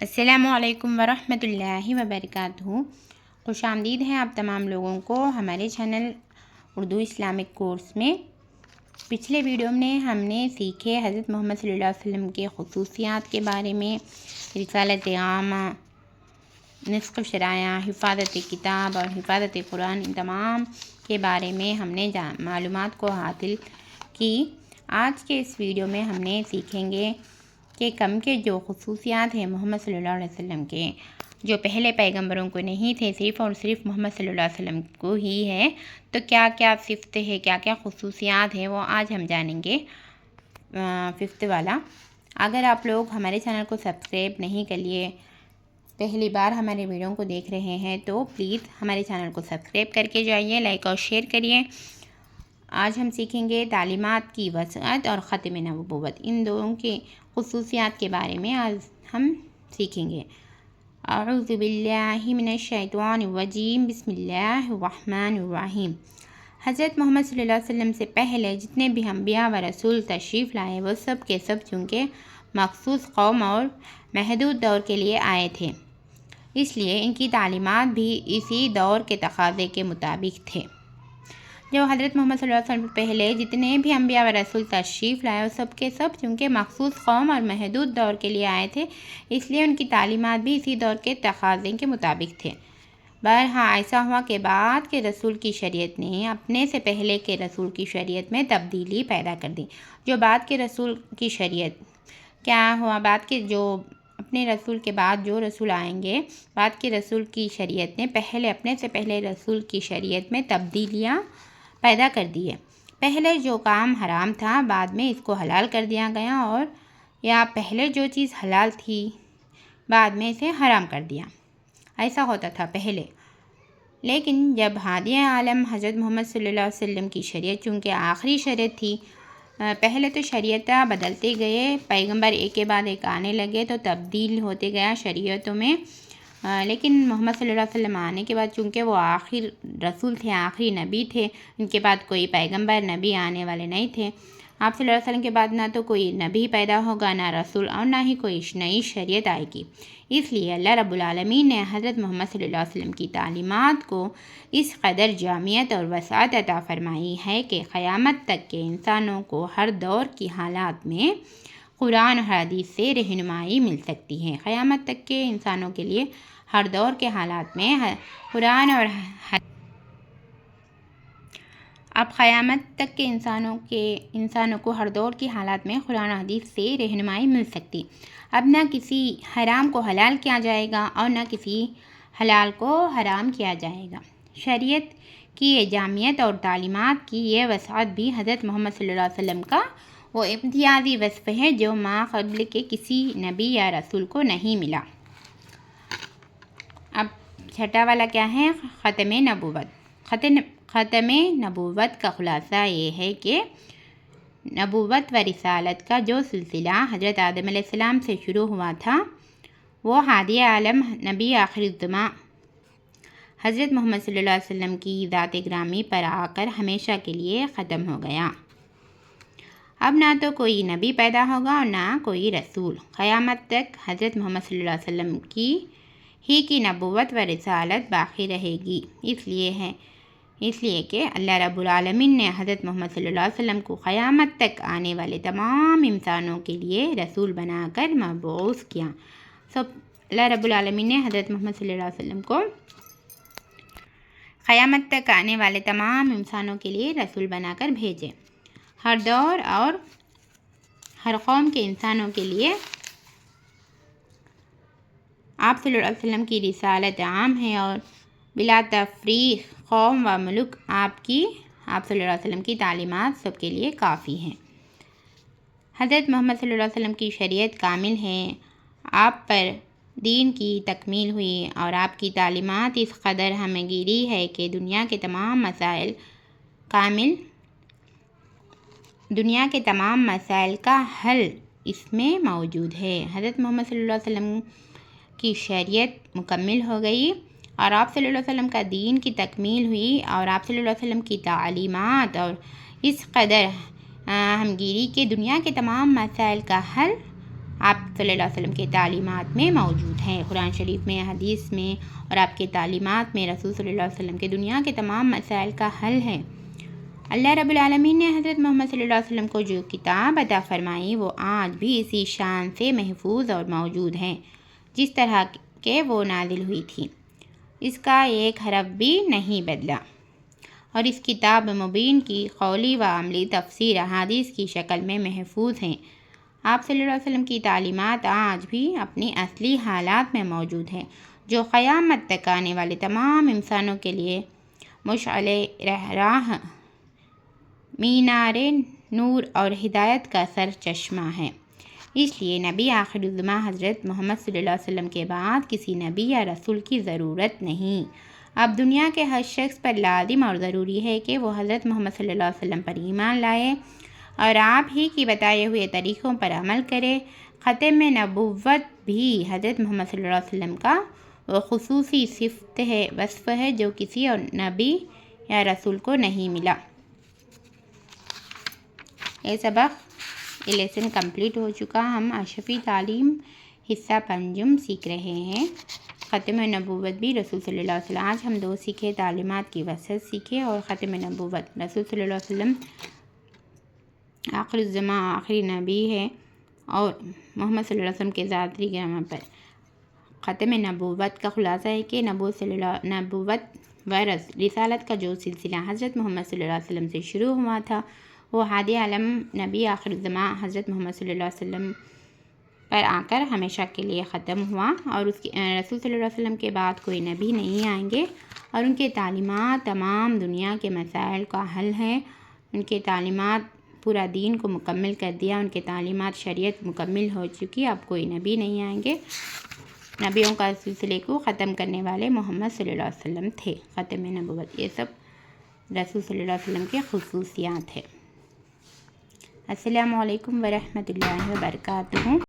السلام علیکم ورحمۃ اللہ وبرکاتہ۔ خوش آمدید ہے آپ تمام لوگوں کو ہمارے چینل اردو اسلامک کورس میں۔ پچھلے ویڈیو میں ہم نے سیکھے حضرت محمد صلی اللہ علیہ وسلم کے خصوصیات کے بارے میں، رسالت عامہ، نصف شرائع، حفاظت کتاب اور حفاظت قرآن، ان تمام کے بارے میں ہم نے معلومات کو حاصل کی۔ آج کے اس ویڈیو میں ہم نے سیکھیں گے کہ کم کے جو خصوصیات ہیں محمد صلی اللہ علیہ وسلم کے، جو پہلے پیغمبروں کو نہیں تھے، صرف اور صرف محمد صلی اللہ علیہ وسلم کو ہی ہے، تو کیا کیا صفت ہے، کیا کیا خصوصیات ہیں، وہ آج ہم جانیں گے۔ ففتھ والا، اگر آپ لوگ ہمارے چینل کو سبسکرائب نہیں کر لیے، پہلی بار ہمارے ویڈیو کو دیکھ رہے ہیں، تو پلیز ہمارے چینل کو سبسکرائب کر کے جائیے، لائک اور شیئر کریے۔ آج ہم سیکھیں گے تعلیمات کی وسعت اور ختم نبوت، ان دونوں کی خصوصیات کے بارے میں آج ہم سیکھیں گے۔ اعوذ باللہ من الشیطان الرجیم، بسم اللہ الرحمن الرحیم۔ حضرت محمد صلی اللہ علیہ وسلم سے پہلے جتنے بھی انبیاء و رسول تشریف لائے، وہ سب کے سب چونکہ مخصوص قوم اور محدود دور کے لیے آئے تھے، اس لیے ان کی تعلیمات بھی اسی دور کے تقاضے کے مطابق تھے۔ جو حضرت محمد صلی اللہ علیہ وسلم پہلے جتنے بھی انبیاء و رسول تشریف لائے، وہ سب کے سب چونکہ مخصوص قوم اور محدود دور کے لیے آئے تھے، اس لیے ان کی تعلیمات بھی اسی دور کے تقاضے کے مطابق تھے۔ بہرحال ایسا ہوا کہ بعد کے رسول کی شریعت نے اپنے سے پہلے کے رسول کی شریعت میں تبدیلی پیدا کر دی۔ جو بعد کے رسول کی شریعت، کیا ہوا، بعد کے جو اپنے رسول کے بعد جو رسول آئیں گے، بعد کے رسول کی شریعت نے اپنے سے پہلے رسول کی شریعت میں تبدیلیاں پیدا کر دیے۔ پہلے جو کام حرام تھا، بعد میں اس کو حلال کر دیا گیا، اور یا پہلے جو چیز حلال تھی، بعد میں اسے حرام کر دیا۔ ایسا ہوتا تھا پہلے۔ لیکن جب ہادی عالم حضرت محمد صلی اللہ علیہ وسلم کی شریعت چونکہ آخری شریعت تھی، پہلے تو شریعت بدلتے گئے، پیغمبر ایک کے بعد ایک آنے لگے تو تبدیل ہوتے گیا شریعتوں میں، لیکن محمد صلی اللہ علیہ وسلم آنے کے بعد چونکہ وہ آخر رسول تھے، آخری نبی تھے، ان کے بعد کوئی پیغمبر نبی آنے والے نہیں تھے۔ آپ صلی اللہ علیہ وسلم کے بعد نہ تو کوئی نبی پیدا ہوگا، نہ رسول، اور نہ ہی کوئی نئی شریعت آئے گی۔ اس لیے اللہ رب العالمین نے حضرت محمد صلی اللہ علیہ وسلم کی تعلیمات کو اس قدر جامعیت اور وسعت عطا فرمائی ہے کہ قیامت تک کے انسانوں کو ہر دور کی حالات میں قرآن اور حدیث سے رہنمائی مل سکتی ہے۔ قیامت تک کے انسانوں کے لیے ہر دور کے حالات میں قرآن اور قیامت تک کے انسانوں کو ہر دور کی حالات میں قرآن و حدیث سے رہنمائی مل سکتی۔ اب نہ کسی حرام کو حلال کیا جائے گا اور نہ کسی حلال کو حرام کیا جائے گا۔ شریعت کی یہ جامعیت اور تعلیمات کی یہ وسعت بھی حضرت محمد صلی اللہ علیہ وسلم کا وہ امتیازی وصف ہے جو ما قبل کے کسی نبی یا رسول کو نہیں ملا۔ اب چھٹا والا کیا ہے؟ ختم نبوت۔ ختم نبوت کا خلاصہ یہ ہے کہ نبوت و رسالت کا جو سلسلہ حضرت آدم علیہ السلام سے شروع ہوا تھا، وہ ہادی عالم نبی آخر الزماں حضرت محمد صلی اللہ علیہ وسلم کی ذات گرامی پر آ کر ہمیشہ کے لیے ختم ہو گیا۔ اب نہ تو کوئی نبی پیدا ہوگا اور نہ کوئی رسول۔ قیامت تک حضرت محمد صلی اللہ علیہ وسلم کی نبوت و رسالت باقی رہے گی۔ اس لیے کہ اللہ رب العالمین نے حضرت محمد صلی اللہ علیہ وسلم کو قیامت تک آنے والے تمام انسانوں کے لیے رسول بنا کر مبعوث کیا۔ اللہ رب العالمین نے حضرت محمد صلی اللہ علیہ وسلم کو قیامت تک آنے والے تمام انسانوں کے لیے رسول بنا کر بھیجے۔ ہر دور اور ہر قوم کے انسانوں کے لیے آپ صلی اللہ علیہ وسلم کی رسالت عام ہے، اور بلا تفریق قوم و ملک آپ صلی اللہ علیہ وسلم کی تعلیمات سب کے لیے کافی ہیں۔ حضرت محمد صلی اللہ علیہ وسلم کی شریعت کامل ہے، آپ پر دین کی تکمیل ہوئی، اور آپ کی تعلیمات اس قدر ہمہ گیری ہے کہ دنیا کے تمام مسائل کا حل اس میں موجود ہے۔ حضرت محمد صلی اللہ علیہ وسلم کی شریعت مکمل ہو گئی، اور آپ صلی اللہ علیہ وسلم کا دین کی تکمیل ہوئی، اور آپ صلی اللہ علیہ وسلم کی تعلیمات اور اس قدر ہمگیری کہ دنیا کے تمام مسائل کا حل آپ صلی اللہ علیہ وسلم کے تعلیمات میں موجود ہیں۔ قرآن شریف میں، حدیث میں اور آپ کے تعلیمات میں رسول صلی اللہ علیہ وسلم کے دنیا کے تمام مسائل کا حل ہے۔ اللہ رب العالمین نے حضرت محمد صلی اللہ علیہ وسلم کو جو کتاب عطا فرمائی وہ آج بھی اسی شان سے محفوظ اور موجود ہیں جس طرح کہ وہ نازل ہوئی تھی۔ اس کا ایک حرف بھی نہیں بدلا، اور اس کتاب مبین کی قولی و عملی تفسیر احادیث کی شکل میں محفوظ ہیں۔ آپ صلی اللہ علیہ وسلم کی تعلیمات آج بھی اپنی اصلی حالات میں موجود ہیں، جو قیامت تک آنے والے تمام انسانوں کے لیے مشعل راہ، مینار نور اور ہدایت کا سر چشمہ ہے۔ اس لیے نبی آخر الزماں حضرت محمد صلی اللہ علیہ وسلم کے بعد کسی نبی یا رسول کی ضرورت نہیں۔ اب دنیا کے ہر شخص پر لازم اور ضروری ہے کہ وہ حضرت محمد صلی اللہ علیہ وسلم پر ایمان لائے اور آپ ہی کی بتائے ہوئے طریقوں پر عمل کرے۔ ختم نبوت بھی حضرت محمد صلی اللہ علیہ وسلم کا وہ خصوصی صفت ہے، وصف ہے جو کسی اور نبی یا رسول کو نہیں ملا۔ یہ سبق، یہ لیسن کمپلیٹ ہو چکا۔ ہم اشرفی تعلیم حصہ پنجم سیکھ رہے ہیں، ختم نبوت بھی رسول صلی اللہ علیہ وسلم۔ آج ہم 2 سیکھے، تعلیمات کی وسعت سیکھے اور ختم نبوت۔ رسول صلی اللہ علیہ وسلم آخر الزماں آخری نبی ہے اور محمد صلی اللہ علیہ وسلم کے ذاتی گراما پر ختم نبوت کا خلاصہ ہے کہ نبوت و رسالت کا جو سلسلہ حضرت محمد صلی اللہ علیہ وسلم سے شروع ہوا تھا وہ ہادی عالم نبی آخر الزماں حضرت محمد صلی اللہ علیہ وسلم پر آ کر ہمیشہ کے لیے ختم ہوا، اور اس کے رسول صلی اللہ علیہ وسلم کے بعد کوئی نبی نہیں آئیں گے، اور ان کے تعلیمات تمام دنیا کے مسائل کا حل ہے۔ ان کے تعلیمات پورا دین کو مکمل کر دیا، ان کے تعلیمات شریعت مکمل ہو چکی، اب کوئی نبی نہیں آئیں گے۔ نبیوں کا سلسلے کو ختم کرنے والے محمد صلی اللہ علیہ وسلم تھے۔ ختم نبوت، یہ سب رسول صلی اللہ علیہ وسلم کے خصوصیات ہیں۔ السلام علیکم ورحمۃ اللہ وبرکاتہ۔